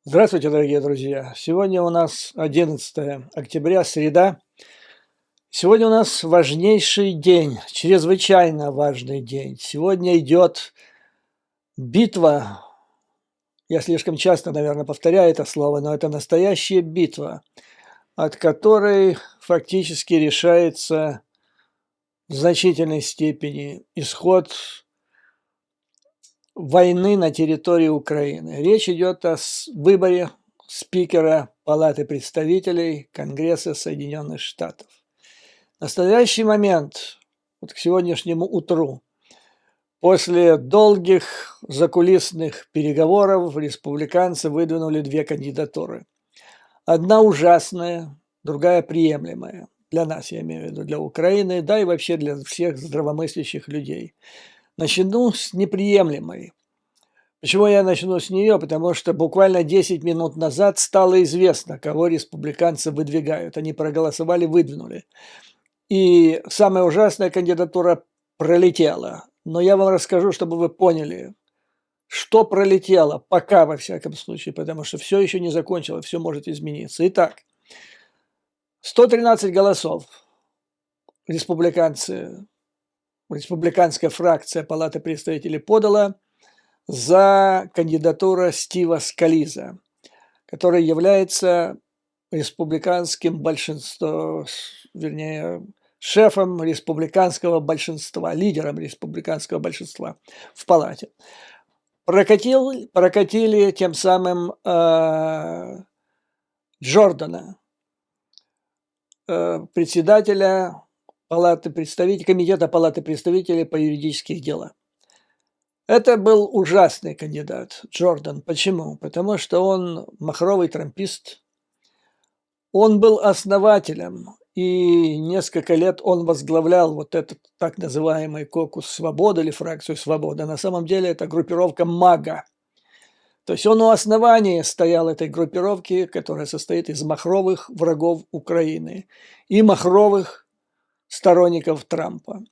Здравствуйте, дорогие друзья! Сегодня у нас 11 октября, среда. Сегодня у нас важнейший день, чрезвычайно важный день. Сегодня идет битва. Я слишком часто, наверное, повторяю это слово, но это настоящая битва, от которой фактически решается в значительной степени исход войны на территории Украины. Речь идет о выборе спикера Палаты представителей Конгресса Соединенных Штатов. В настоящий момент, вот к сегодняшнему утру, после долгих закулисных переговоров республиканцы выдвинули две кандидатуры. Одна ужасная, другая приемлемая. Для нас, я имею в виду, для Украины, да и вообще для всех здравомыслящих людей. Начну с неприемлемой. Почему я начну с нее? Потому что буквально 10 минут назад стало известно, кого республиканцы выдвигают. Они проголосовали, выдвинули. И самая ужасная кандидатура пролетела. Но я вам расскажу, чтобы вы поняли, что пролетело, пока во всяком случае, потому что все еще не закончилось, все может измениться. Итак, 113 голосов республиканская фракция Палаты представителей подала за кандидатуру Стива Скализа, который является республиканским большинством, вернее, шефом республиканского большинства, лидером республиканского большинства в палате. Прокатили тем самым Джордана, председателя Палаты представителей, комитета Палаты представителей по юридических делам. Это был ужасный кандидат, Джордан. Почему? Потому что он махровый трампист. Он был основателем, и несколько лет он возглавлял вот этот так называемый кокус свободы или фракцию свободы. На самом деле это группировка МАГА. То есть он у основания стоял этой группировки, которая состоит из махровых врагов Украины и махровых сторонников Трампа.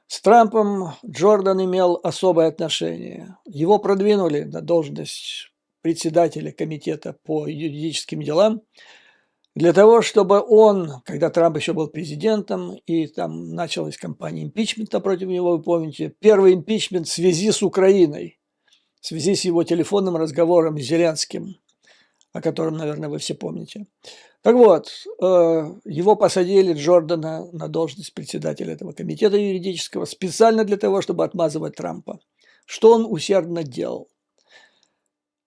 С Трампом Джордан имел особое отношение. Его продвинули на должность председателя комитета по юридическим делам для того, чтобы он, когда Трамп еще был президентом, и там началась кампания импичмента против него, вы помните, первый импичмент в связи с Украиной, в связи с его телефонным разговором с Зеленским, о котором, наверное, вы все помните. Так вот, его посадили, Джордана, на должность председателя этого комитета юридического специально для того, чтобы отмазывать Трампа. Что он усердно делал.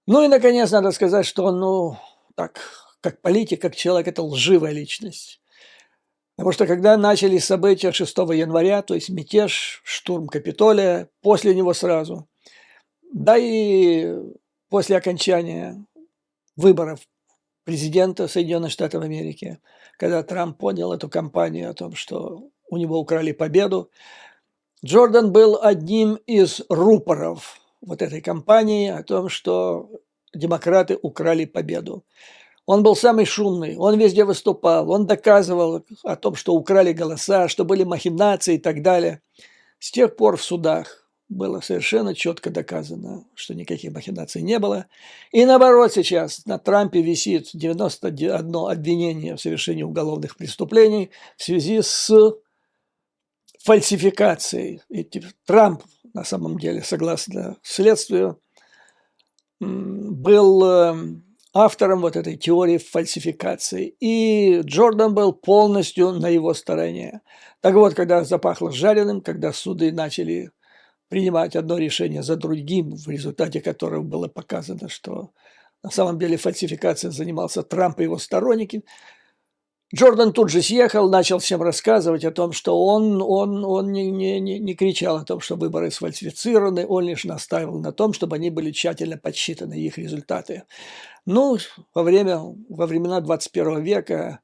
Ну и, наконец, надо сказать, что он, так, как политик, как человек, это лживая личность. Потому что когда начались события 6 января, то есть мятеж, штурм Капитолия, после него сразу, да и после окончания выборов президента Соединенных Штатов Америки, когда Трамп понял эту кампанию о том, что у него украли победу, Джордан был одним из рупоров вот этой кампании о том, что демократы украли победу. Он был самый шумный, он везде выступал, он доказывал о том, что украли голоса, что были махинации и так далее. С тех пор в судах было совершенно четко доказано, что никаких махинаций не было. И наоборот, сейчас на Трампе висит 91 обвинение в совершении уголовных преступлений в связи с фальсификацией. И Трамп, на самом деле, согласно следствию, был автором вот этой теории фальсификации. И Джордан был полностью на его стороне. Так вот, когда запахло жареным, когда суды начали принимать одно решение за другим, в результате которого было показано, что на самом деле фальсификацией занимался Трамп и его сторонники, Джордан тут же съехал, начал всем рассказывать о том, что он не кричал о том, что выборы сфальсифицированы, он лишь настаивал на том, чтобы они были тщательно подсчитаны, их результаты. Ну, во времена 21 века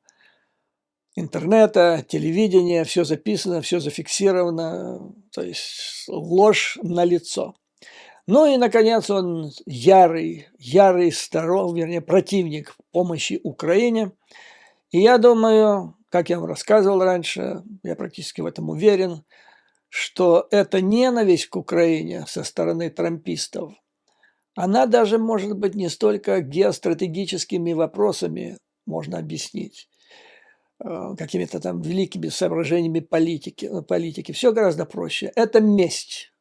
интернета, телевидения, все записано, все зафиксировано, то есть ложь налицо. Ну и, наконец, он ярый противник помощи Украине. И я думаю, как я вам рассказывал раньше, я практически в этом уверен, что эта ненависть к Украине со стороны трампистов, она даже может быть не столько геостратегическими вопросами можно объяснить, какими-то там великими соображениями политики. Все гораздо проще. Это месть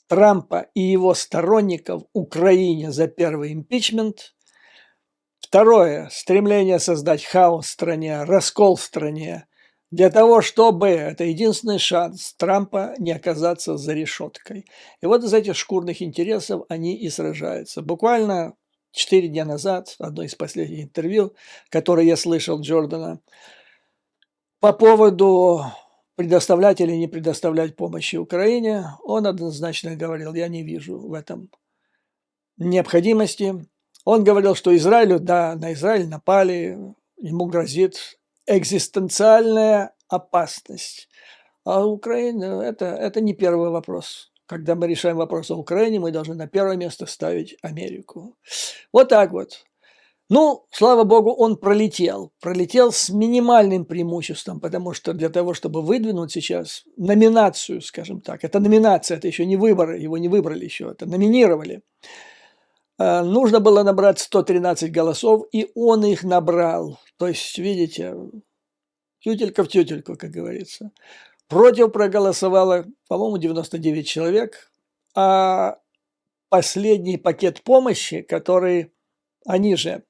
Трампа и его сторонников Украине за первый импичмент. Второе – стремление создать хаос в стране, раскол в стране, для того, чтобы, это единственный шанс Трампа не оказаться за решеткой. И вот из этих шкурных интересов они и сражаются. Буквально 4 дня назад, одно из последних интервью, которое я слышал Джордана, по поводу предоставлять или не предоставлять помощи Украине, он однозначно говорил, я не вижу в этом необходимости. Он говорил, что Израилю, да, на Израиль напали, ему грозит экзистенциальная опасность. А Украина это не первый вопрос. Когда мы решаем вопрос о Украине, мы должны на первое место ставить Америку. Вот так вот. Ну, слава богу, он пролетел. Пролетел с минимальным преимуществом, потому что для того, чтобы выдвинуть сейчас номинацию, скажем так, это номинация, это еще не выборы, его не выбрали еще, это номинировали. Нужно было набрать 113 голосов, и он их набрал. То есть, видите, тютелька в тютельку, как говорится. Против проголосовало, по-моему, 99 человек, а последний пакет помощи, который они же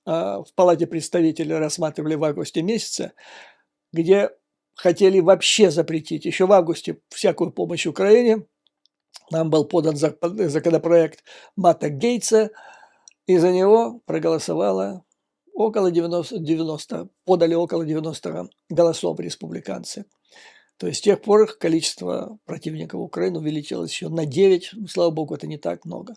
в Палате представителей рассматривали в августе месяце, где хотели вообще запретить еще в августе всякую помощь Украине. Нам был подан законопроект Матта Гейтса, и за него проголосовало около 90, подали около 90 голосов республиканцы. То есть с тех пор количество противников Украины увеличилось еще на 9, слава богу, это не так много.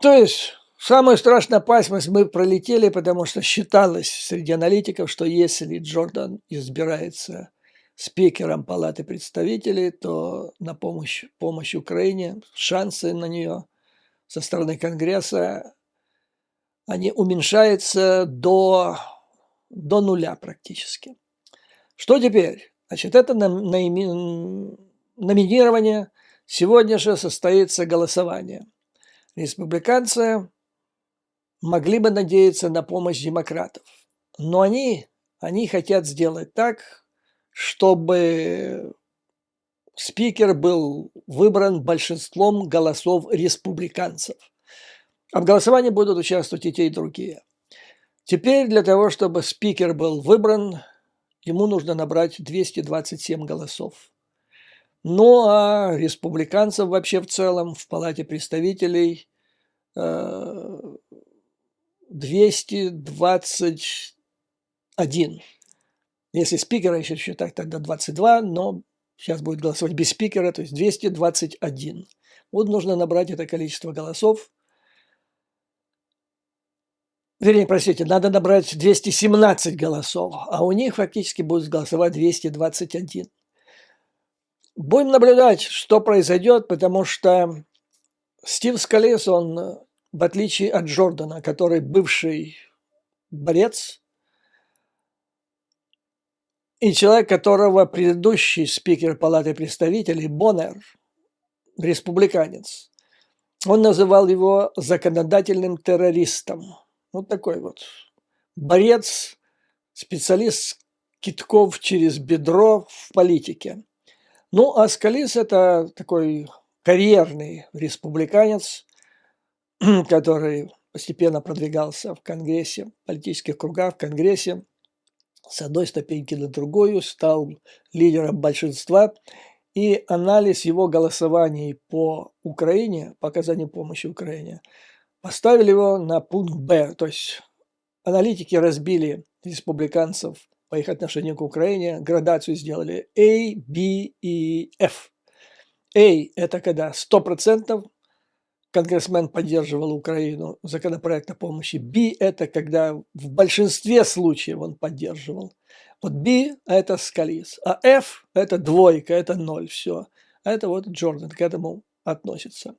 То есть самую страшную опасность мы пролетели, потому что считалось среди аналитиков, что если Джордан избирается спикером Палаты представителей, то на помощь Украине, шансы на нее со стороны Конгресса, они уменьшаются до нуля практически. Что теперь? Значит, это номинирование. Сегодня же состоится голосование. Республиканцы могли бы надеяться на помощь демократов, но они хотят сделать так, чтобы спикер был выбран большинством голосов республиканцев. А в голосовании будут участвовать и те, и другие. Теперь для того, чтобы спикер был выбран, ему нужно набрать 227 голосов. Ну а республиканцев вообще в целом в Палате представителей 221. Если спикера еще считать, тогда 22, но сейчас будет голосовать без спикера, то есть 221. Вот нужно набрать это количество голосов. Вернее, простите, надо набрать 217 голосов, а у них фактически будет голосовать 221. Будем наблюдать, что произойдет, потому что Стив Скалис, он, в отличие от Джордана, который бывший борец, и человек, которого предыдущий спикер Палаты представителей Боннер, республиканец, он называл его законодательным террористом. Вот такой вот борец, специалист кидков через бедро в политике. Ну, а Скалис – это такой карьерный республиканец, который постепенно продвигался в Конгрессе, в политических кругах в Конгрессе, с одной ступеньки на другую, стал лидером большинства, и анализ его голосований по Украине, по оказанию помощи Украине, поставили его на пункт Б, то есть аналитики разбили республиканцев по их отношению к Украине, градацию сделали A, B и F. A – это когда 100% конгрессмен поддерживал Украину, законопроект о помощи. B – это когда в большинстве случаев он поддерживал. Вот B – это Скалис, а F – это двойка, это 0, все. А это вот Джордан к этому относится.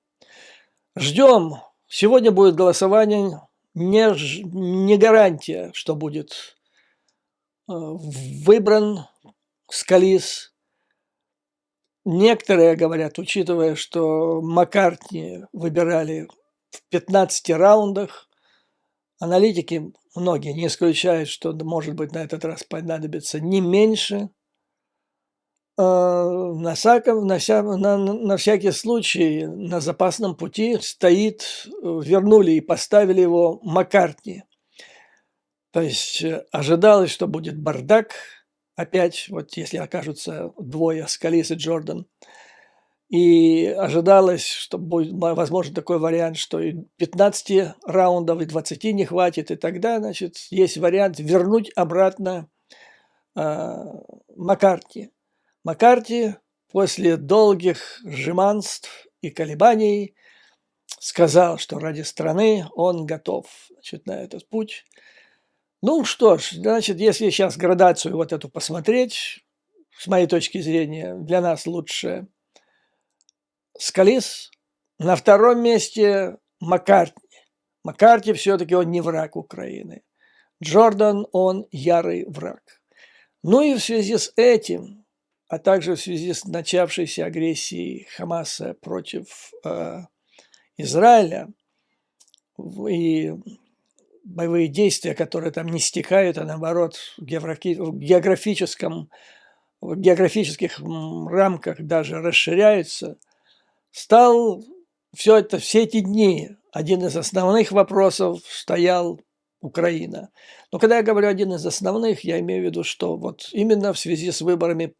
Ждем. Сегодня будет голосование, не гарантия, что будет выбран Скалис. некоторые говорят, учитывая, что Маккартни выбирали в 15 раундах, аналитики многие не исключают, что, может быть, на этот раз понадобится не меньше. На всякий случай на запасном пути стоит, вернули и поставили его Маккартни. То есть ожидалось, что будет бардак опять, вот если окажутся двое, Скалис и Джордан. И ожидалось, что будет возможен такой вариант, что и 15 раундов, и 20 не хватит. И тогда, значит, есть вариант вернуть обратно Маккартни. Маккартни после долгих жеманств и колебаний сказал, что ради страны он готов, значит, на этот путь. Ну что ж, значит, если сейчас градацию вот эту посмотреть, с моей точки зрения, для нас лучше Скалис, на втором месте Маккартни. Маккартни все-таки он не враг Украины. Джордан он ярый враг. Ну и в связи с этим, а также в связи с начавшейся агрессией Хамаса против Израиля и боевые действия, которые там не стихают, а наоборот в географических рамках даже расширяются, стал все эти дни один из основных вопросов стоял Украина. Но когда я говорю один из основных, я имею в виду, что вот именно в связи с выборами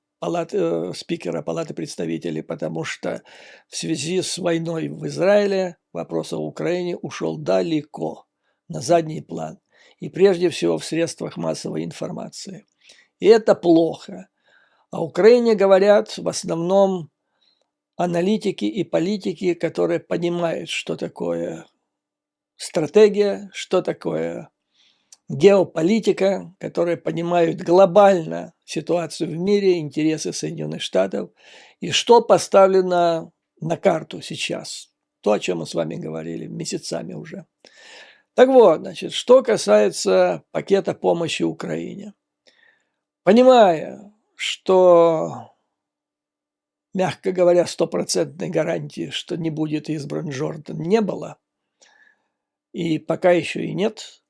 спикера Палаты представителей, потому что в связи с войной в Израиле вопрос о Украине ушел далеко, на задний план. И прежде всего в средствах массовой информации. И это плохо. О Украине говорят в основном аналитики и политики, которые понимают, что такое стратегия, что такое геополитика, которые понимают глобально ситуацию в мире, интересы Соединенных Штатов и что поставлено на карту сейчас. То, о чем мы с вами говорили месяцами уже. Так вот, значит, что касается пакета помощи Украине. Понимая, что, мягко говоря, стопроцентной гарантии, что не будет избран Джордан, не было, и пока еще и нет,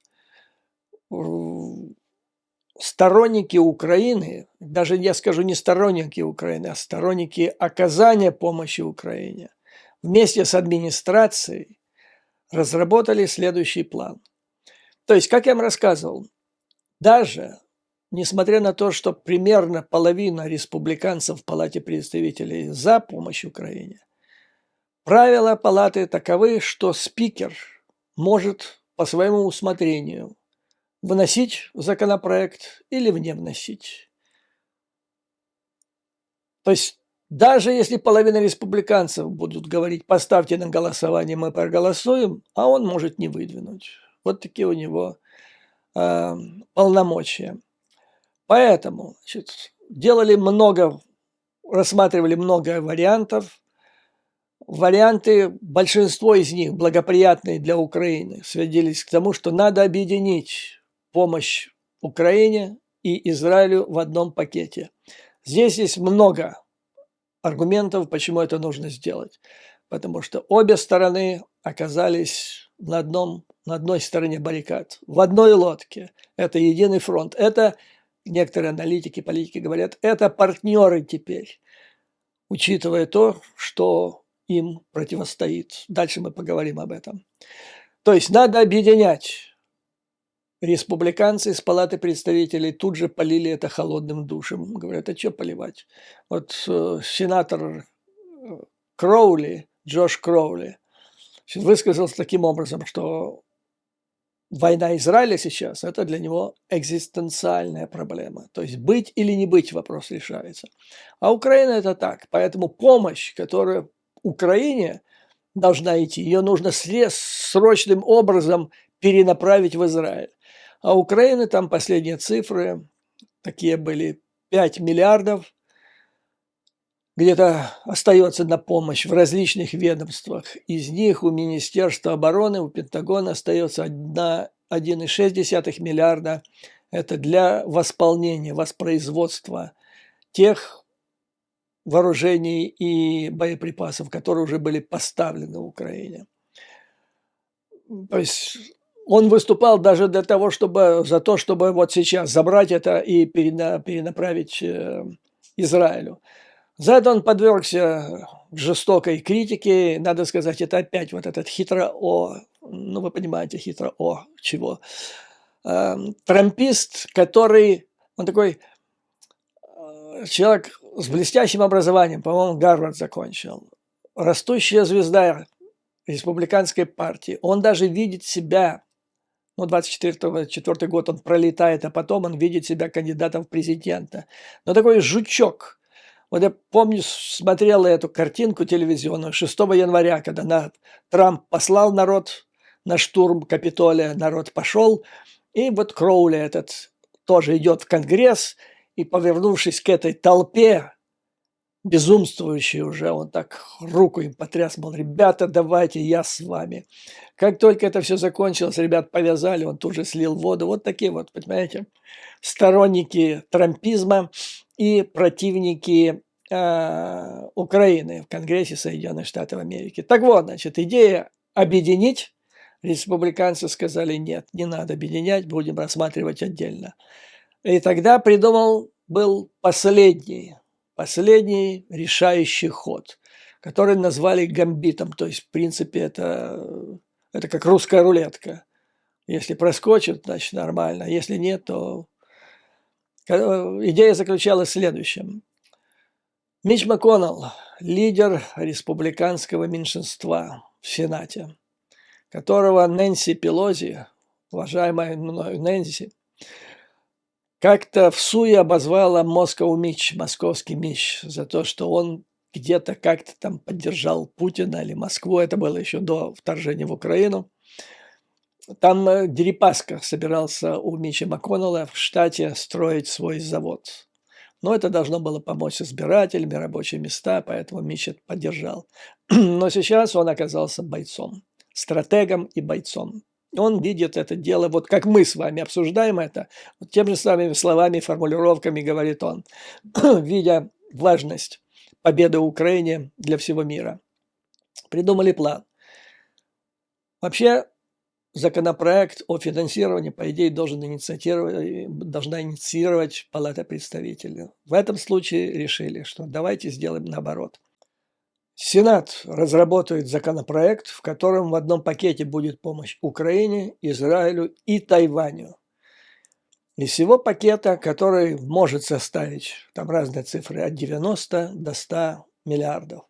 сторонники Украины, даже я скажу не сторонники Украины, а сторонники оказания помощи Украине, вместе с администрацией разработали следующий план. То есть, как я вам рассказывал, даже несмотря на то, что примерно половина республиканцев в Палате представителей за помощь Украине, правила Палаты таковы, что спикер может по своему усмотрению вносить законопроект или не вносить. То есть даже если половина республиканцев будут говорить, поставьте на голосование, мы проголосуем, а он может не выдвинуть. Вот такие у него полномочия. Поэтому, значит, рассматривали много вариантов. Варианты, большинство из них благоприятные для Украины, сводились к тому, что надо объединить помощь Украине и Израилю в одном пакете. Здесь есть много аргументов, почему это нужно сделать. Потому что обе стороны оказались на одной стороне баррикад, в одной лодке. Это единый фронт. Это, некоторые аналитики, политики говорят, это партнеры теперь, учитывая то, что им противостоит. Дальше мы поговорим об этом. То есть надо объединять. Республиканцы из Палаты представителей тут же полили это холодным душем. Говорят, а что поливать? Вот сенатор Кроули, Джош Кроули, высказался таким образом, что война Израиля сейчас – это для него экзистенциальная проблема. То есть быть или не быть вопрос решается. А Украина – это так. Поэтому помощь, которая Украине должна идти, ее нужно срочным образом перенаправить в Израиль. А Украины там последние цифры такие были 5 миллиардов где-то остается на помощь в различных ведомствах. Из них у Министерства обороны, у Пентагона остается 1,6 миллиарда. Это для восполнения, воспроизводства тех вооружений и боеприпасов, которые уже были поставлены в Украине. То есть он выступал даже для того, чтобы за то, чтобы вот сейчас забрать это и перенаправить Израилю. За это он подвергся жестокой критике. Надо сказать, это опять вот этот ну вы понимаете, хитро-о чего. Трампист, который, он такой человек с блестящим образованием, по-моему, Гарвард закончил, растущая звезда республиканской партии. Он даже видит себя, ну, 24-й год он пролетает, а потом он видит себя кандидатом в президента. Но такой жучок. Вот я помню, смотрел эту картинку телевизионную 6 января, когда Трамп послал народ на штурм Капитолия, народ пошел, и вот Кроули этот тоже идет в Конгресс, и, повернувшись к этой толпе, безумствующий уже, он так руку им потряс, мол, ребята, давайте, я с вами. Как только это все закончилось, ребят повязали, он тут же слил воду. Вот такие вот, понимаете, сторонники трампизма и противники Украины в Конгрессе Соединенных Штатов Америки. Так вот, значит, идея объединить, республиканцы сказали, нет, не надо объединять, будем рассматривать отдельно. И тогда был последний решающий ход, который назвали гамбитом. То есть, в принципе, это как русская рулетка. Если проскочит, значит нормально. Если нет, то идея заключалась в следующем. Митч МакКоннелл, лидер республиканского меньшинства в Сенате, которого Нэнси Пелоси, уважаемая мною Нэнси, как-то в суе обозвала московский Митч за то, что он где-то как-то там поддержал Путина или Москву. Это было еще до вторжения в Украину. Там Дерипаска собирался у Митча МакКоннелла в штате строить свой завод. Но это должно было помочь избирателям, рабочие места, поэтому Митч это поддержал. Но сейчас он оказался бойцом, стратегом и бойцом. Он видит это дело, вот как мы с вами обсуждаем это, вот тем же самыми словами, формулировками говорит он, видя важность победы Украине для всего мира. Придумали план. Вообще, законопроект о финансировании, по идее, должна инициировать Палата представителей. В этом случае решили, что давайте сделаем наоборот. Сенат разработает законопроект, в котором в одном пакете будет помощь Украине, Израилю и Тайваню. Из всего пакета, который может составить, там разные цифры, от 90 до 100 миллиардов.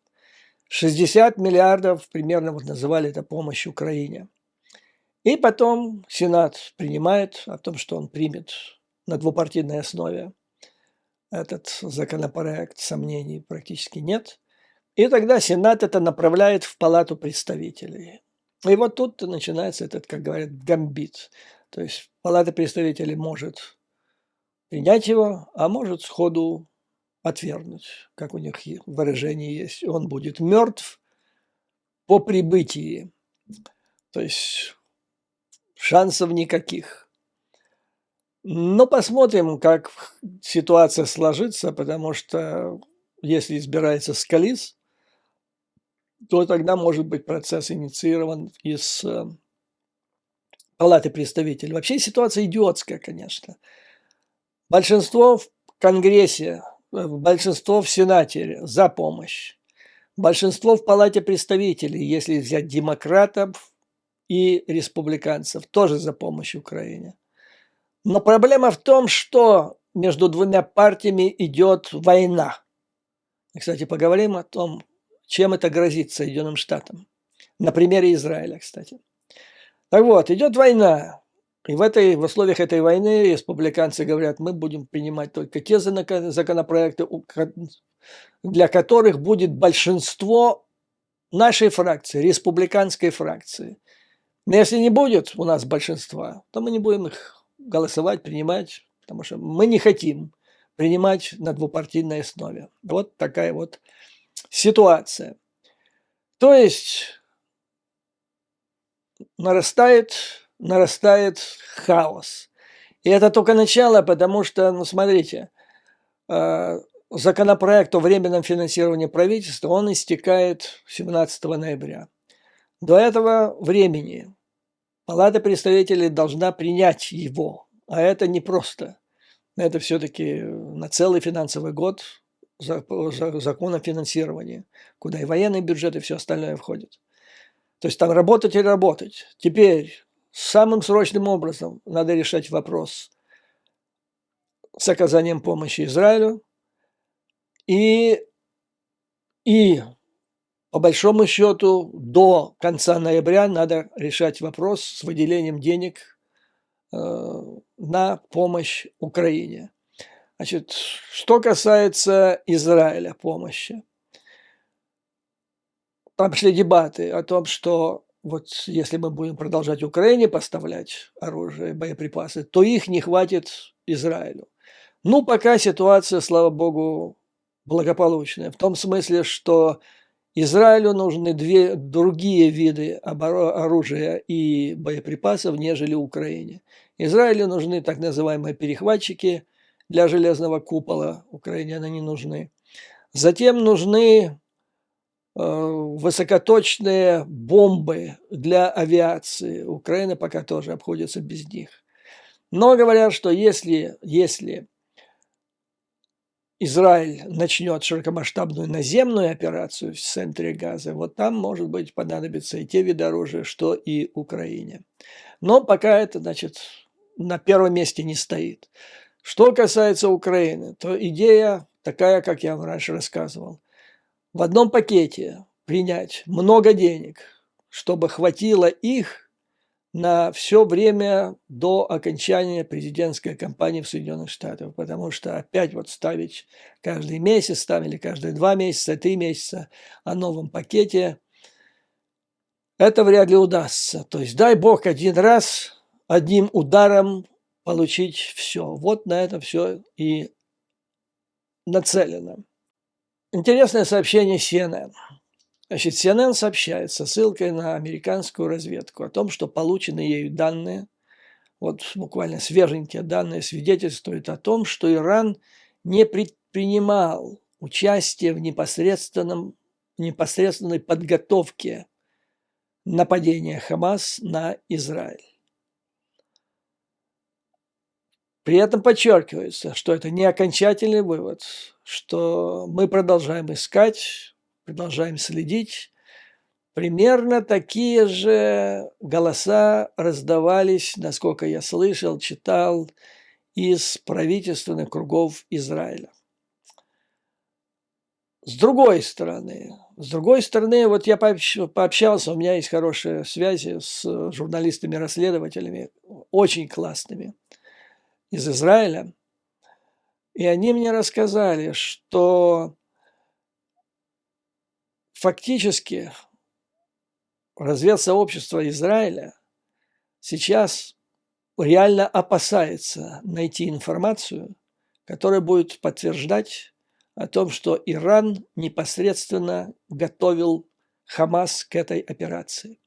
60 миллиардов примерно вот называли это помощь Украине. И потом Сенат принимает о том, что он примет на двупартийной основе этот законопроект, сомнений практически нет. И тогда Сенат это направляет в Палату представителей. И вот тут начинается этот, как говорят, гамбит. То есть Палата представителей может принять его, а может сходу отвергнуть, как у них выражение есть. Он будет мертв по прибытии. То есть шансов никаких. Но посмотрим, как ситуация сложится, потому что если избирается Скалис, то тогда может быть процесс инициирован из Палаты представителей. Вообще ситуация идиотская, конечно. Большинство в Конгрессе, большинство в Сенате за помощь. Большинство в Палате представителей, если взять демократов и республиканцев, тоже за помощь Украине. Но проблема в том, что между двумя партиями идет война. И, кстати, поговорим о том, чем это грозит Соединенным Штатам. На примере Израиля, кстати. Так вот, идет война. И в условиях этой войны республиканцы говорят, мы будем принимать только те законопроекты, для которых будет большинство нашей фракции, республиканской фракции. Но если не будет у нас большинства, то мы не будем их голосовать, принимать, потому что мы не хотим принимать на двупартийной основе. Вот такая вот ситуация. То есть нарастает хаос. И это только начало, потому что, ну смотрите, законопроект о временном финансировании правительства, он истекает 17 ноября. До этого времени Палата представителей должна принять его, а это непросто. Это все-таки на целый финансовый год закон о финансировании, куда и военный бюджет, и все остальное входит. То есть там работать и работать. Теперь самым срочным образом надо решать вопрос с оказанием помощи Израилю и по большому счету до конца ноября надо решать вопрос с выделением денег на помощь Украине. Значит, что касается Израиля помощи, там шли дебаты о том, что вот если мы будем продолжать Украине поставлять оружие, боеприпасы, то их не хватит Израилю. Ну, пока ситуация, слава богу, благополучная. В том смысле, что Израилю нужны другие виды оружия и боеприпасов, нежели Украине. Израилю нужны так называемые перехватчики для железного купола, Украине они не нужны. Затем нужны высокоточные бомбы для авиации. Украина пока тоже обходится без них. Но говорят, что если Израиль начнет широкомасштабную наземную операцию в центре Газа, вот там, может быть, понадобятся и те виды оружия, что и Украине. Но пока это, значит, на первом месте не стоит. Что касается Украины, то идея такая, как я вам раньше рассказывал. В одном пакете принять много денег, чтобы хватило их на все время до окончания президентской кампании в Соединенных Штатах, потому что опять вот ставить каждый месяц, там или каждые 2 месяца, 3 месяца о новом пакете, это вряд ли удастся. То есть дай бог один раз, одним ударом получить все. Вот на это все и нацелено. Интересное сообщение CNN. Значит, CNN сообщает со ссылкой на американскую разведку о том, что полученные ею данные, вот буквально свеженькие данные, свидетельствуют о том, что Иран не предпринимал участие в непосредственной подготовке нападения Хамас на Израиль. При этом подчеркивается, что это не окончательный вывод, что мы продолжаем искать, продолжаем следить. Примерно такие же голоса раздавались, насколько я слышал, читал, из правительственных кругов Израиля. С другой стороны, вот я пообщался, у меня есть хорошие связи с журналистами-расследователями, очень классными, из Израиля. И они мне рассказали, что фактически разведсообщество Израиля сейчас реально опасается найти информацию, которая будет подтверждать о том, что Иран непосредственно готовил Хамас к этой операции.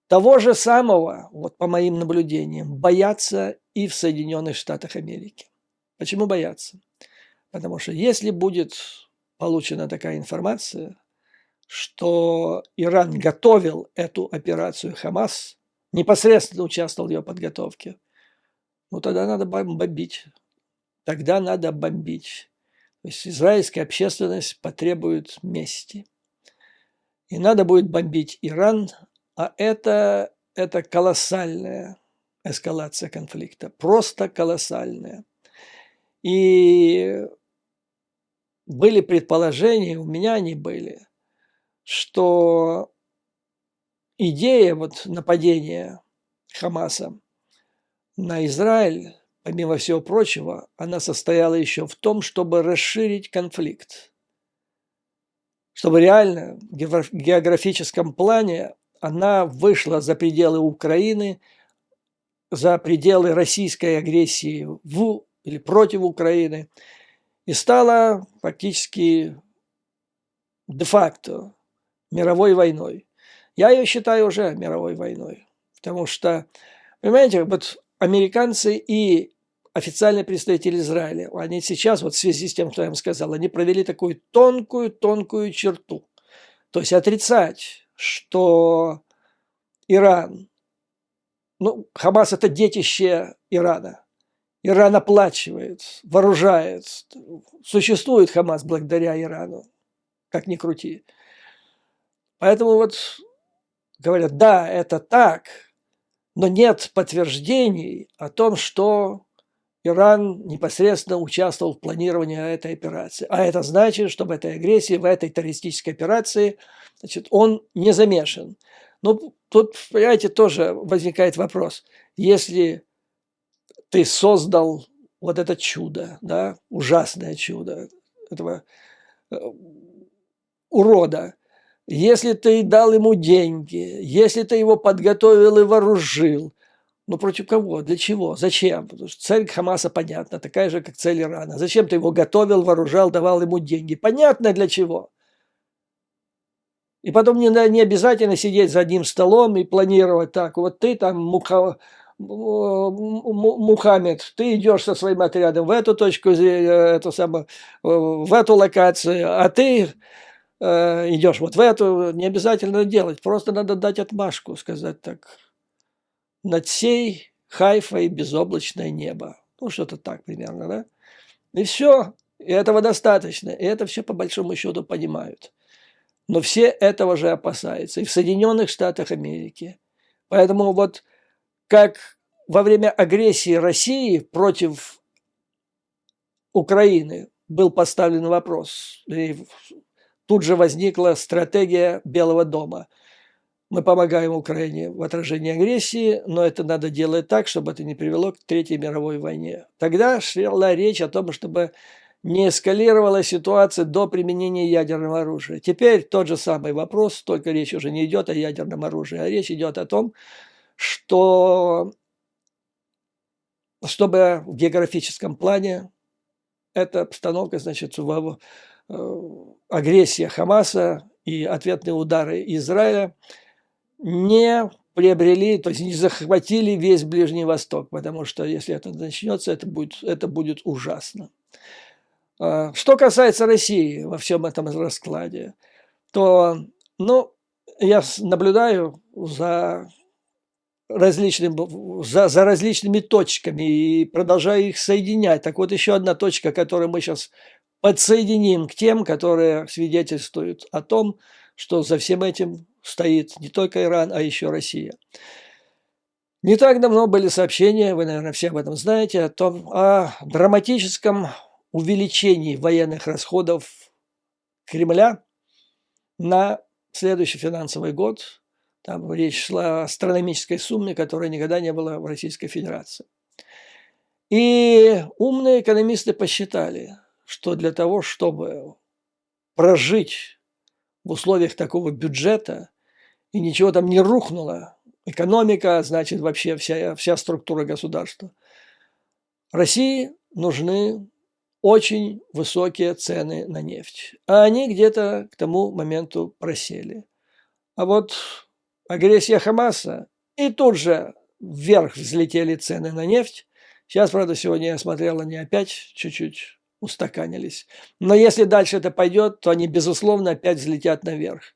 Того же самого, вот по моим наблюдениям, боятся и в Соединенных Штатах Америки. Почему боятся? Потому что если будет получена такая информация, что Иран готовил эту операцию Хамас, непосредственно участвовал в ее подготовке, ну тогда надо бомбить. Тогда надо бомбить. То есть израильская общественность потребует мести. И надо будет бомбить Иран, а это колоссальная эскалация конфликта. Просто колоссальная. И были предположения, у меня они были, что идея вот нападения Хамаса на Израиль, помимо всего прочего, она состояла еще в том, чтобы расширить конфликт. Чтобы реально в географическом плане она вышла за пределы Украины, за пределы российской агрессии в или против Украины и стала фактически де-факто мировой войной. Я ее считаю уже мировой войной, потому что, понимаете, вот американцы и официальные представители Израиля, они сейчас, вот в связи с тем, что я вам сказал, они провели такую тонкую черту. То есть отрицать, что Иран, ну, Хамас – это детище Ирана. Иран оплачивает, вооружает. Существует Хамас благодаря Ирану, как ни крути. Поэтому вот говорят, да, это так, но нет подтверждений о том, что Иран непосредственно участвовал в планировании этой операции. А это значит, что в этой агрессии, в этой террористической операции, значит, он не замешан. Но тут, понимаете, тоже возникает вопрос. Если ты создал вот это чудо, да, ужасное чудо этого урода, если ты дал ему деньги, если ты его подготовил и вооружил, ну против кого? Для чего? Зачем? Потому что цель Хамаса понятна, такая же, как цель Ирана. Зачем ты его готовил, вооружал, давал ему деньги? Понятно для чего. И потом не обязательно сидеть за одним столом и планировать так. Вот ты там, Мухаммед, ты идешь со своим отрядом в эту точку, в эту локацию, а ты идешь вот в эту. Не обязательно делать, просто надо дать отмашку, сказать так. Над сей Хайфой безоблачное небо. Ну, что-то так примерно, да? И все. И этого достаточно. И это все по большому счету понимают. Но все этого же опасаются. И в Соединенных Штатах Америки. Поэтому вот как во время агрессии России против Украины был поставлен вопрос, и тут же возникла стратегия Белого дома. Мы помогаем Украине в отражении агрессии, но это надо делать так, чтобы это не привело к Третьей мировой войне. Тогда шла речь о том, чтобы не эскалировала ситуация до применения ядерного оружия. Теперь тот же самый вопрос, только речь уже не идет о ядерном оружии, а речь идет о том, что чтобы в географическом плане эта обстановка, значит, агрессия Хамаса и ответные удары Израиля не приобрели, то есть не захватили весь Ближний Восток, потому что если это начнется, это будет ужасно. Что касается России во всем этом раскладе, то, ну, я наблюдаю за различными точками и продолжаю их соединять. Так вот, еще одна точка, которую мы сейчас подсоединим к тем, которые свидетельствуют о том, что за всем этим стоит не только Иран, а еще Россия. Не так давно были сообщения, вы, наверное, все об этом знаете, о драматическом увеличении военных расходов Кремля на следующий финансовый год. Там речь шла о астрономической сумме, которая никогда не была в Российской Федерации. И умные экономисты посчитали, что для того, чтобы прожить в условиях такого бюджета, и ничего там не рухнуло, экономика, значит, вообще вся структура государства, России нужны очень высокие цены на нефть. А они где-то к тому моменту просели. А вот агрессия Хамаса, и тут же вверх взлетели цены на нефть. Сейчас, правда, сегодня я смотрел, они опять чуть-чуть устаканились. Но если дальше это пойдет, то они, безусловно, опять взлетят наверх.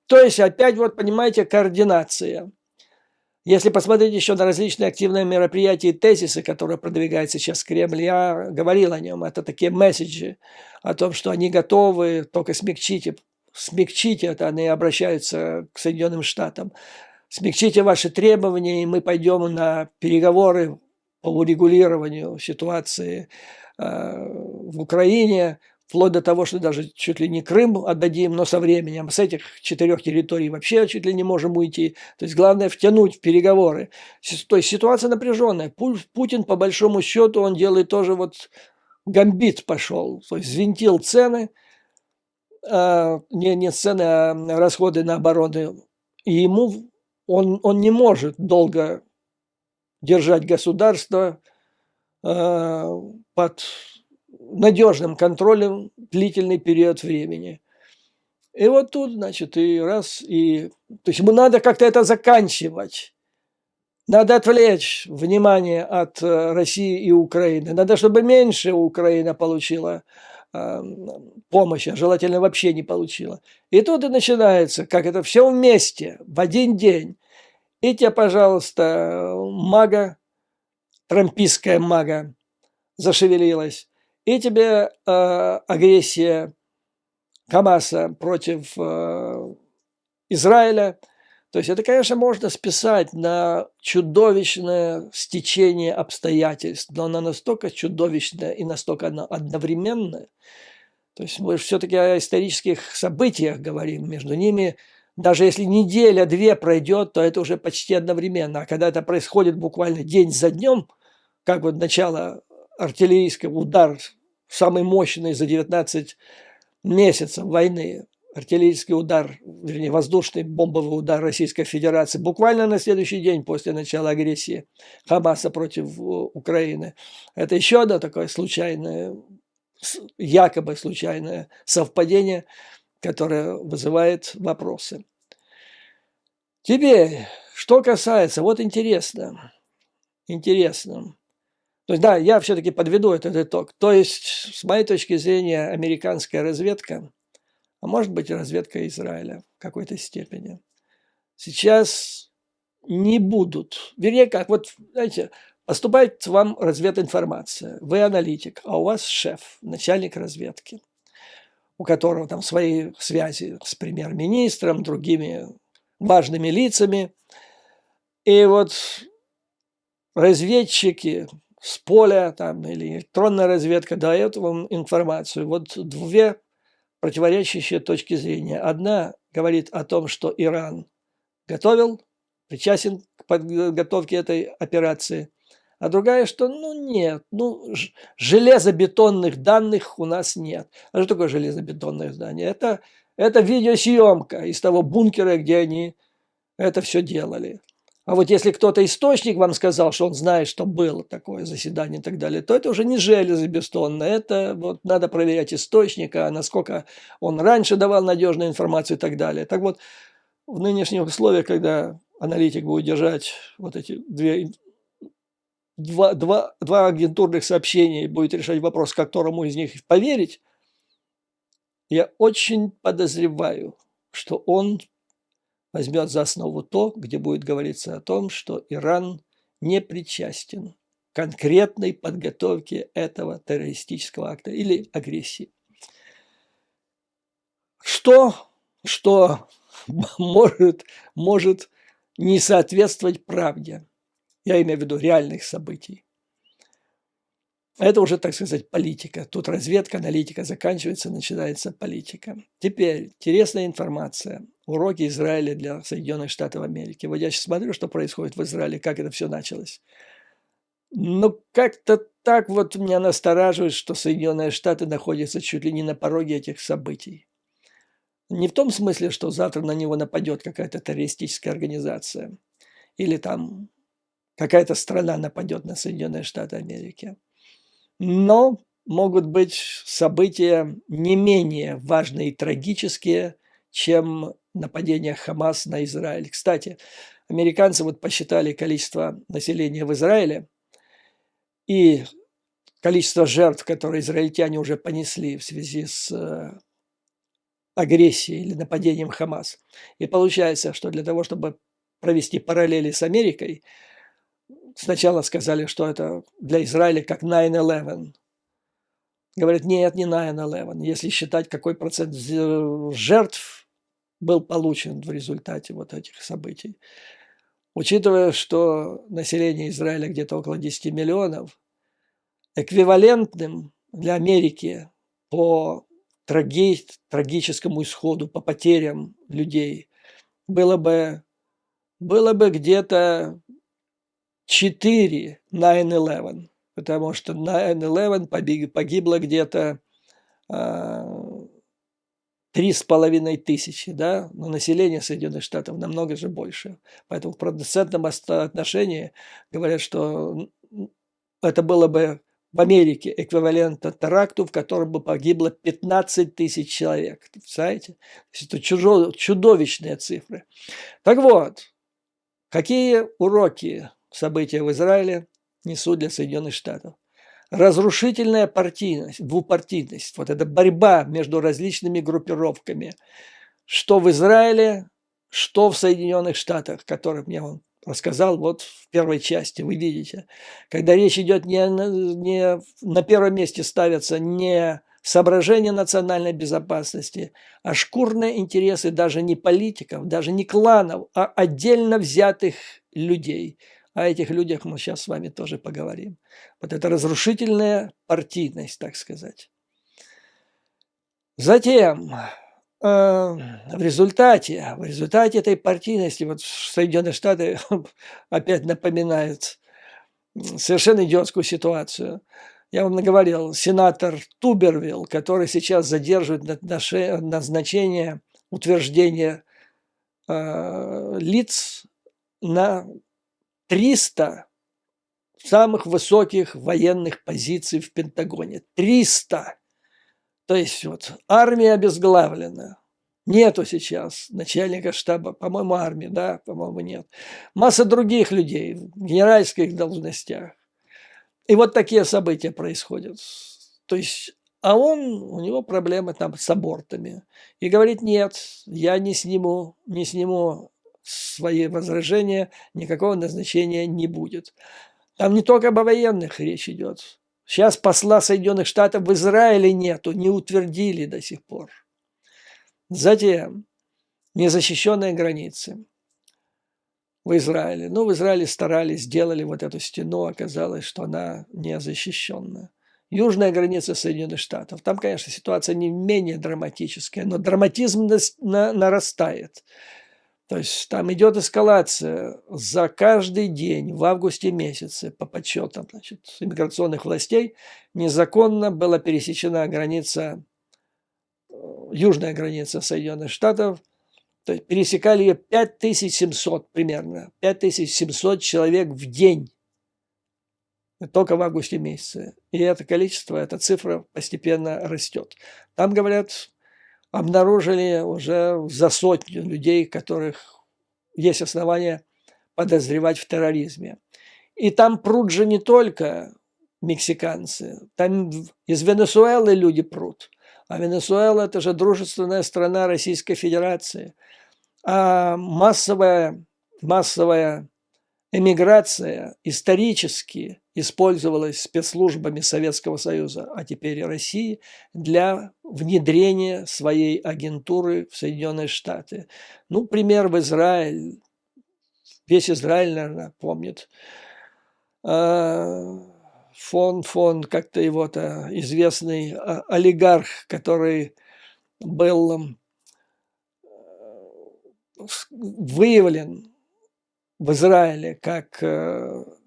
То есть опять, вот понимаете, координация. Если посмотреть еще на различные активные мероприятия и тезисы, которые продвигает сейчас Кремль, я говорил о нем, это такие месседжи о том, что они готовы, только смягчите это, они обращаются к Соединенным Штатам, смягчите ваши требования, и мы пойдем на переговоры по урегулированию ситуации в Украине, вплоть до того, что даже чуть ли не Крым отдадим, но со временем с этих 4 территорий вообще чуть ли не можем уйти. То есть главное втянуть в переговоры. То есть ситуация напряженная. Путин, по большому счету, он делает тоже вот гамбит пошел, то есть взвинтил цены, не цены, а расходы на оборону. И ему он не может долго держать государство под надежным контролем длительный период времени. И вот тут, значит, то есть ему надо как-то это заканчивать. Надо отвлечь внимание от России и Украины. Надо, чтобы меньше Украина получила помощи, а желательно вообще не получила. И тут и начинается, как это все вместе, в один день. И тебе, пожалуйста, мага, трампистская мага зашевелилась. И тебе агрессия Хамаса против Израиля. То есть это, конечно, можно списать на чудовищное стечение обстоятельств, но оно настолько чудовищное и настолько оно одновременное. То есть мы все-таки о исторических событиях говорим, между ними, даже если неделя-две пройдет, то это уже почти одновременно. А когда это происходит буквально день за днем, как вот начало артиллерийского удар, самый мощный за 19 месяцев войны, артиллерийский удар, вернее, воздушный бомбовый удар Российской Федерации буквально на следующий день после начала агрессии Хамаса против Украины. Это еще одно такое случайное, якобы случайное совпадение, которое вызывает вопросы. Теперь, что касается, вот интересно. То есть, да, я все-таки подведу этот итог. То есть, с моей точки зрения, американская разведка, а может быть и разведка Израиля в какой-то степени, сейчас не будут, вернее как, вот, знаете, поступает вам развединформация, вы аналитик, а у вас шеф, начальник разведки, у которого там свои связи с премьер-министром, другими важными лицами, и вот разведчики с поля там, или электронная разведка дает вам информацию. Вот две противоречащие точки зрения. Одна говорит о том, что Иран готовил, причастен к подготовке этой операции, а другая, что нет, железобетонных данных у нас нет. А что такое железобетонные здания? Это видеосъемка из того бункера, где они это все делали. А вот если кто-то источник вам сказал, что он знает, что было такое заседание и так далее, то это уже не железобетонно. Это вот надо проверять источника, насколько он раньше давал надежную информацию и так далее. Так вот, в нынешних условиях, когда аналитик будет держать вот эти два агентурных сообщения и будет решать вопрос, которому из них поверить, я очень подозреваю, что он возьмет за основу то, где будет говориться о том, что Иран не причастен к конкретной подготовке этого террористического акта или агрессии. Что может не соответствовать правде? Я имею в виду реальных событий. Это уже, так сказать, политика. Тут разведка, аналитика заканчивается, начинается политика. Теперь интересная информация. Уроки Израиля для Соединенных Штатов Америки. Вот я сейчас смотрю, что происходит в Израиле, как это все началось. Но как-то так вот меня настораживает, что Соединенные Штаты находятся чуть ли не на пороге этих событий. Не в том смысле, что завтра на него нападет какая-то террористическая организация или там какая-то страна нападет на Соединенные Штаты Америки. Но могут быть события не менее важные и трагические, чем нападение Хамас на Израиль. Кстати, американцы вот посчитали количество населения в Израиле и количество жертв, которые израильтяне уже понесли в связи с агрессией или нападением Хамас. И получается, что для того, чтобы провести параллели с Америкой, сначала сказали, что это для Израиля как 9/11. Говорят, нет, не 9/11. Если считать, какой процент жертв был получен в результате вот этих событий. Учитывая, что население Израиля где-то около 10 миллионов, эквивалентным для Америки по трагическому исходу, по потерям людей, было бы где-то 4 9/11, потому что 9/11 погибло где-то 3,5 тысячи, да, но население Соединенных Штатов намного же больше. Поэтому в процентном отношении говорят, что это было бы в Америке эквивалентно теракту, в котором бы погибло 15 тысяч человек. Представляете? Это чудовищные цифры. Так вот, какие уроки события в Израиле несут для Соединенных Штатов? Разрушительная партийность, двупартийность, вот эта борьба между различными группировками, что в Израиле, что в Соединенных Штатах, которых мне он рассказал вот в первой части, вы видите. Когда речь идет не на первом месте ставятся не соображения национальной безопасности, а шкурные интересы даже не политиков, даже не кланов, а отдельно взятых людей. О этих людях мы сейчас с вами тоже поговорим. Вот это разрушительная партийность, так сказать. Затем, в результате этой партийности, вот Соединенные Штаты опять напоминают совершенно идиотскую ситуацию. Я вам наговорил, сенатор Тубервилл, который сейчас задерживает назначение, утверждение лиц на 300 самых высоких военных позиций в Пентагоне. 300! То есть вот армия обезглавлена. Нету сейчас начальника штаба, по-моему, армии, да, по-моему, нет. Масса других людей в генеральских должностях. И вот такие события происходят. То есть, у него проблемы там с абортами. И говорит, нет, я не сниму свои возражения, никакого назначения не будет. Там не только о военных речь идет. Сейчас посла Соединенных Штатов в Израиле нету, не утвердили до сих пор. Затем незащищенные границы в Израиле. Ну, в Израиле старались, сделали вот эту стену, оказалось, что она не защищенная. Южная граница Соединенных Штатов. Там, конечно, ситуация не менее драматическая, но драматизм нарастает. То есть там идет эскалация за каждый день в августе месяце по подсчетам иммиграционных властей незаконно была пересечена граница, южная граница Соединенных Штатов. То есть пересекали ее 5700 примерно, 5700 человек в день. Только в августе месяце. И это количество, эта цифра постепенно растет. Там, говорят, обнаружили уже за 100 людей, которых есть основания подозревать в терроризме. И там прут же не только мексиканцы, там из Венесуэлы люди прут. А Венесуэла – это же дружественная страна Российской Федерации. А массовая эмиграция исторически использовалась спецслужбами Советского Союза, а теперь и России, для внедрения своей агентуры в Соединенные Штаты. Ну, пример в Израиль. Весь Израиль, наверное, помнит. Как-то его-то известный олигарх, который был выявлен в Израиле как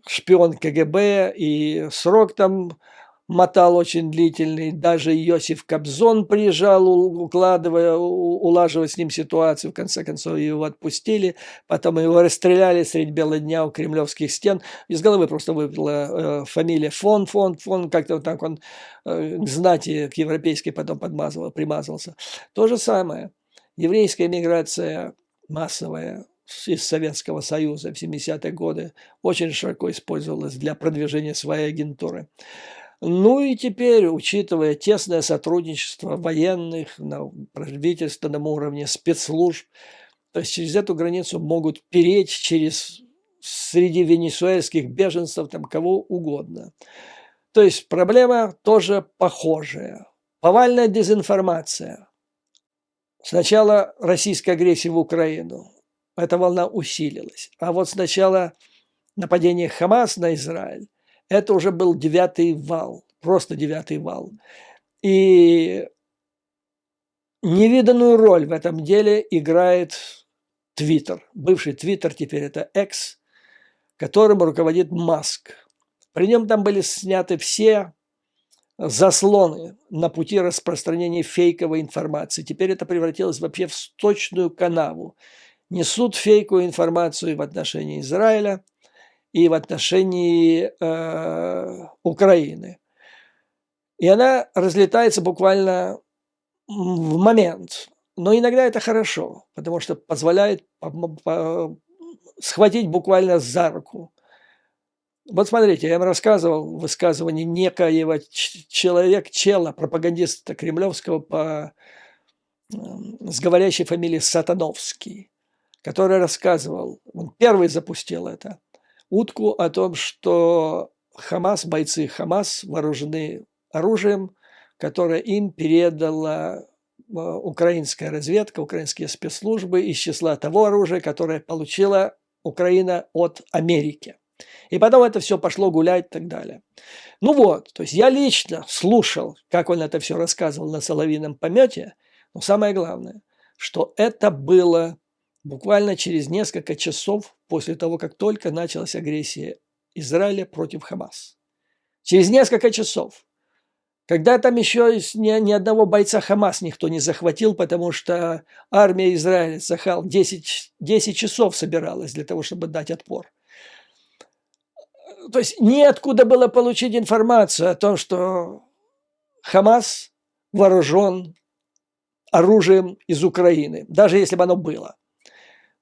шпион КГБ, и срок там мотал очень длительный. Даже Иосиф Кобзон приезжал, улаживать с ним ситуацию. В конце концов, его отпустили. Потом его расстреляли средь бела дня у кремлевских стен. Из головы просто выпала фамилия Фон. Как-то вот так он к знати, к европейской потом примазался. То же самое. Еврейская миграция массовая из Советского Союза в 70-е годы очень широко использовалась для продвижения своей агентуры. Ну и теперь, учитывая тесное сотрудничество военных на правительственном уровне, спецслужб, то есть через эту границу могут переть среди венесуэльских беженцев там кого угодно. То есть проблема тоже похожая. Повальная дезинформация. Сначала российская агрессия в Украину. Эта волна усилилась. А вот сначала нападение Хамас на Израиль, это уже был 9-й вал, просто 9-й вал. И невиданную роль в этом деле играет Твиттер. Бывший Твиттер, теперь это X, которым руководит Маск. При нем там были сняты все заслоны на пути распространения фейковой информации. Теперь это превратилось вообще в сточную канаву. Несут фейковую информацию в отношении Израиля и в отношении Украины. И она разлетается буквально в момент. Но иногда это хорошо, потому что позволяет схватить буквально за руку Вот смотрите, я вам рассказывал высказывание некоего чела, пропагандиста кремлевского с говорящей фамилией Сатановский, который рассказывал, он первый запустил это, утку о том, что Хамас, бойцы Хамас вооружены оружием, которое им передала украинская разведка, украинские спецслужбы из числа того оружия, которое получила Украина от Америки. И потом это все пошло гулять и так далее. Ну вот, то есть я лично слушал, как он это все рассказывал на соловьином помете, но самое главное, что это было буквально через несколько часов после того, как только началась агрессия Израиля против Хамас. Через несколько часов. Когда там еще ни одного бойца Хамас никто не захватил, потому что армия Израиля, Сахал, 10 часов собиралась для того, чтобы дать отпор. То есть неоткуда было получить информацию о том, что Хамас вооружен оружием из Украины, даже если бы оно было.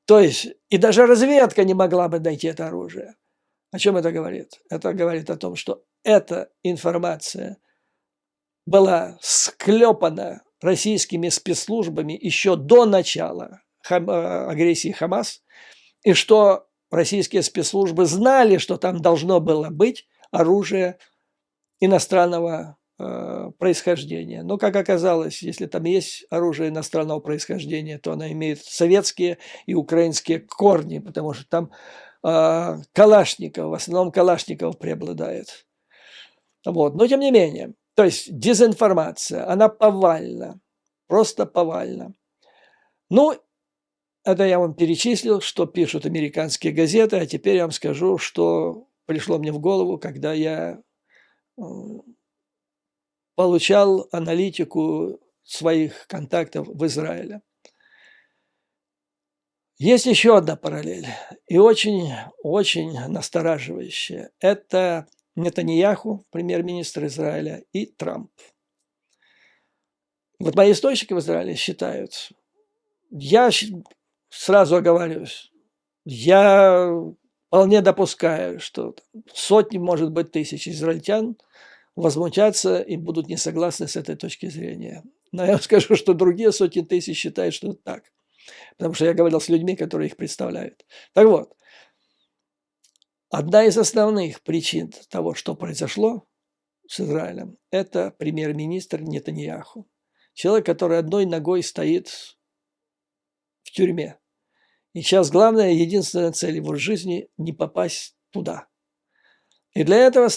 То есть и даже разведка не могла бы найти это оружие. О чем это говорит? Это говорит о том, что эта информация была склепана российскими спецслужбами еще до начала агрессии Хамас, и что российские спецслужбы знали, что там должно было быть оружие иностранного происхождения. Но, как оказалось, если там есть оружие иностранного происхождения, то оно имеет советские и украинские корни, потому что там Калашников, в основном Калашников преобладает. Вот. Но тем не менее, то есть дезинформация, она повальна, просто повальна. Ну, это я вам перечислил, что пишут американские газеты, а теперь я вам скажу, что пришло мне в голову, когда я получал аналитику своих контактов в Израиле. Есть еще одна параллель, и очень настораживающая. Это Нетаньяху, премьер-министр Израиля, и Трамп. Вот мои источники в Израиле считают, я сразу оговорюсь, я вполне допускаю, что сотни, может быть, тысяч израильтян возмутятся и будут не согласны с этой точки зрения. Но я скажу, что другие сотни тысяч считают, что это так. Потому что я говорил с людьми, которые их представляют. Так вот, одна из основных причин того, что произошло с Израилем, это премьер-министр Нетаньяху. Человек, который одной ногой стоит в тюрьме. И сейчас главная, единственная цель его жизни – не попасть туда. И для этого,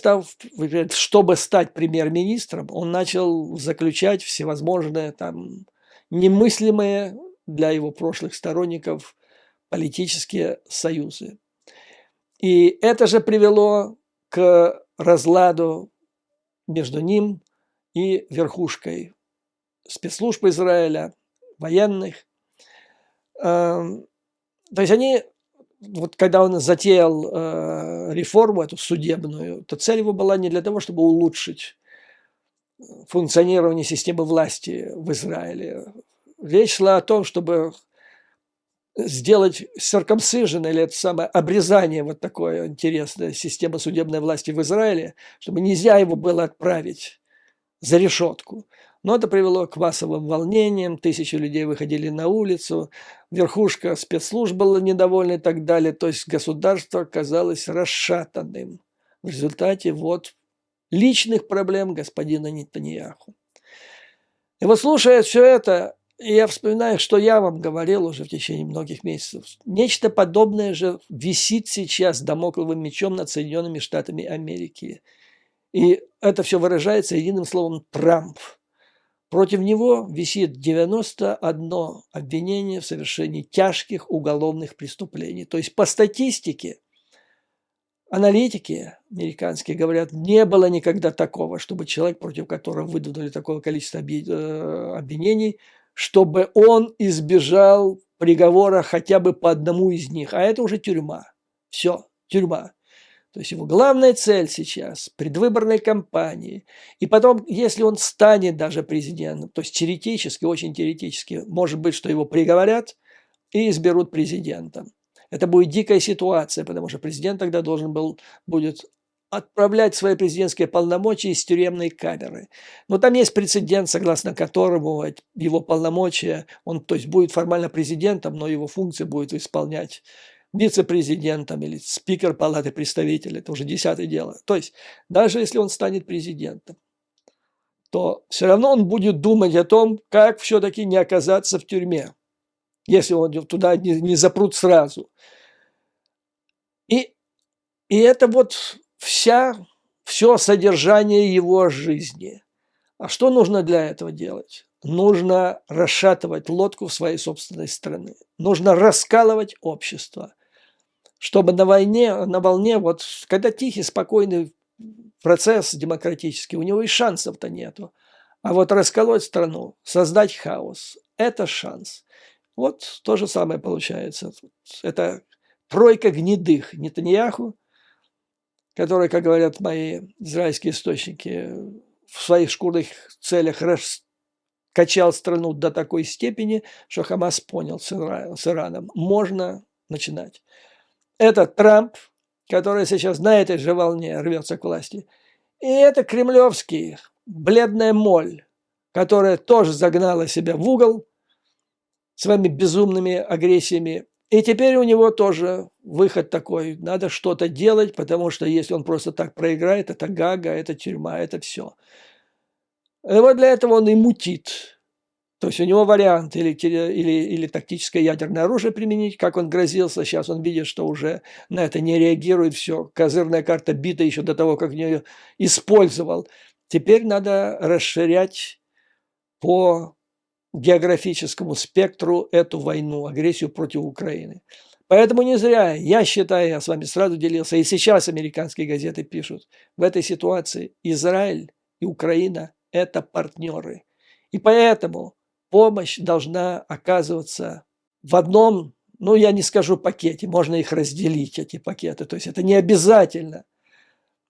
чтобы стать премьер-министром, он начал заключать всевозможные там немыслимые для его прошлых сторонников политические союзы. И это же привело к разладу между ним и верхушкой спецслужб Израиля, военных. То есть они, вот когда он затеял реформу эту судебную, то цель его была не для того, чтобы улучшить функционирование системы власти в Израиле. Речь шла о том, чтобы сделать circumcision, или это самое обрезание, вот такое интересное, система судебной власти в Израиле, чтобы нельзя его было отправить за решетку. Но это привело к массовым волнениям, тысячи людей выходили на улицу, верхушка спецслужб была недовольна и так далее. То есть государство оказалось расшатанным в результате вот личных проблем господина Нетаньяху. И вот слушая все это, я вспоминаю, что я вам говорил уже в течение многих месяцев. Нечто подобное же висит сейчас дамокловым мечом над Соединенными Штатами Америки. И это все выражается единым словом «Трамп». Против него висит 91 обвинение в совершении тяжких уголовных преступлений. То есть по статистике аналитики американские говорят, не было никогда такого, чтобы человек, против которого выдвинули такое количество обвинений, чтобы он избежал приговора хотя бы по одному из них. А это уже тюрьма. Все, тюрьма. То есть его главная цель сейчас – предвыборной кампании. И потом, если он станет даже президентом, то есть теоретически, очень теоретически, может быть, что его приговорят и изберут президентом. Это будет дикая ситуация, потому что президент тогда должен будет отправлять свои президентские полномочия из тюремной камеры. Но там есть прецедент, согласно которому его полномочия, он, то есть, будет формально президентом, но его функции будет исполнять вице-президентом или спикер Палаты представителей. Это уже 10-е дело. То есть, даже если он станет президентом, то все равно он будет думать о том, как все-таки не оказаться в тюрьме, если он туда не запрут сразу. И это вот все содержание его жизни. А что нужно для этого делать? Нужно расшатывать лодку в своей собственной стране. Нужно раскалывать общество, чтобы на волне, вот когда тихий, спокойный процесс демократический, у него и шансов-то нету. А вот расколоть страну, создать хаос – это шанс. Вот то же самое получается. Это тройка гнедых: Нетаньяху, который, как говорят мои израильские источники, в своих шкурных целях качал страну до такой степени, что Хамас понял с Ираном: можно начинать. Это Трамп, который сейчас на этой же волне рвется к власти. И это кремлевский, бледная моль, которая тоже загнала себя в угол своими безумными агрессиями. И теперь у него тоже выход такой: надо что-то делать, потому что если он просто так проиграет, это Гага, это тюрьма, это все. И вот для этого он и мутит. То есть у него вариант или тактическое ядерное оружие применить, как он грозился. Сейчас он видит, что уже на это не реагирует, все. Козырная карта бита еще до того, как ее использовал. Теперь надо расширять по географическому спектру эту войну, агрессию против Украины. Поэтому не зря, я считаю, я с вами сразу делился, и сейчас американские газеты пишут, в этой ситуации Израиль и Украина – это партнеры. И поэтому помощь должна оказываться в одном, ну, я не скажу пакете, можно их разделить, эти пакеты, то есть это не обязательно.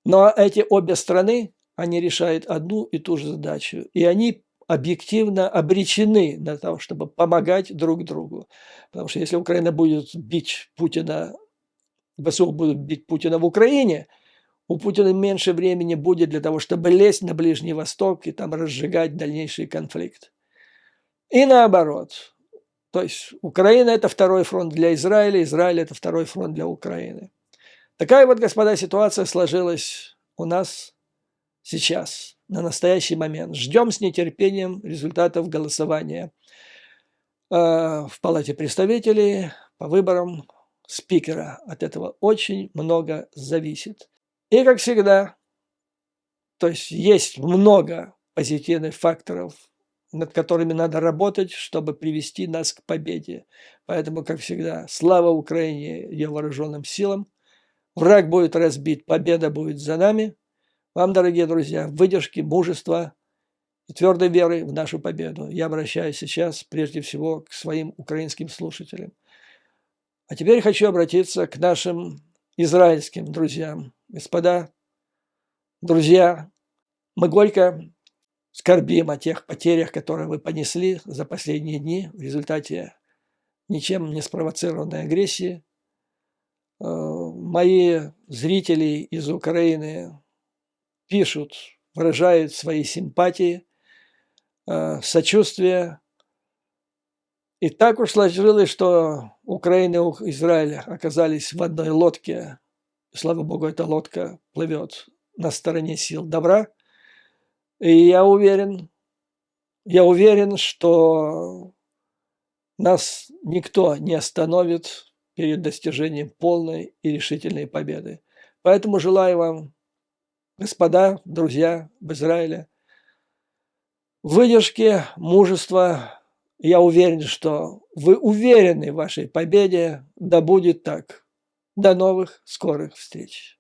Но эти обе страны, они решают одну и ту же задачу, и они объективно обречены на то, чтобы помогать друг другу. Потому что если Украина будет бить Путина, ВСУ будут бить Путина в Украине, у Путина меньше времени будет для того, чтобы лезть на Ближний Восток и там разжигать дальнейший конфликт. И наоборот. То есть Украина – это второй фронт для Израиля, Израиль – это второй фронт для Украины. Такая вот, господа, ситуация сложилась у нас сейчас, на настоящий момент. Ждем с нетерпением результатов голосования в Палате представителей по выборам спикера. От этого очень много зависит. И, как всегда, то есть много позитивных факторов, над которыми надо работать, чтобы привести нас к победе. Поэтому, как всегда, слава Украине и ее вооруженным силам. Враг будет разбит, победа будет за нами. Вам, дорогие друзья, выдержки, мужества и твердой веры в нашу победу. Я обращаюсь сейчас прежде всего к своим украинским слушателям. А теперь хочу обратиться к нашим израильским друзьям. Господа, друзья, мы горько скорбим о тех потерях, которые вы понесли за последние дни в результате ничем не спровоцированной агрессии. Мои зрители из Украины пишут, выражают свои симпатии, сочувствие. И так уж сложилось, что Украина и Израиль оказались в одной лодке. И, слава богу, эта лодка плывет на стороне сил добра. И я уверен, что нас никто не остановит перед достижением полной и решительной победы. Поэтому желаю вам, господа, друзья в Израиле, выдержки, мужества. Я уверен, что вы уверены в вашей победе. Да будет так. До новых скорых встреч.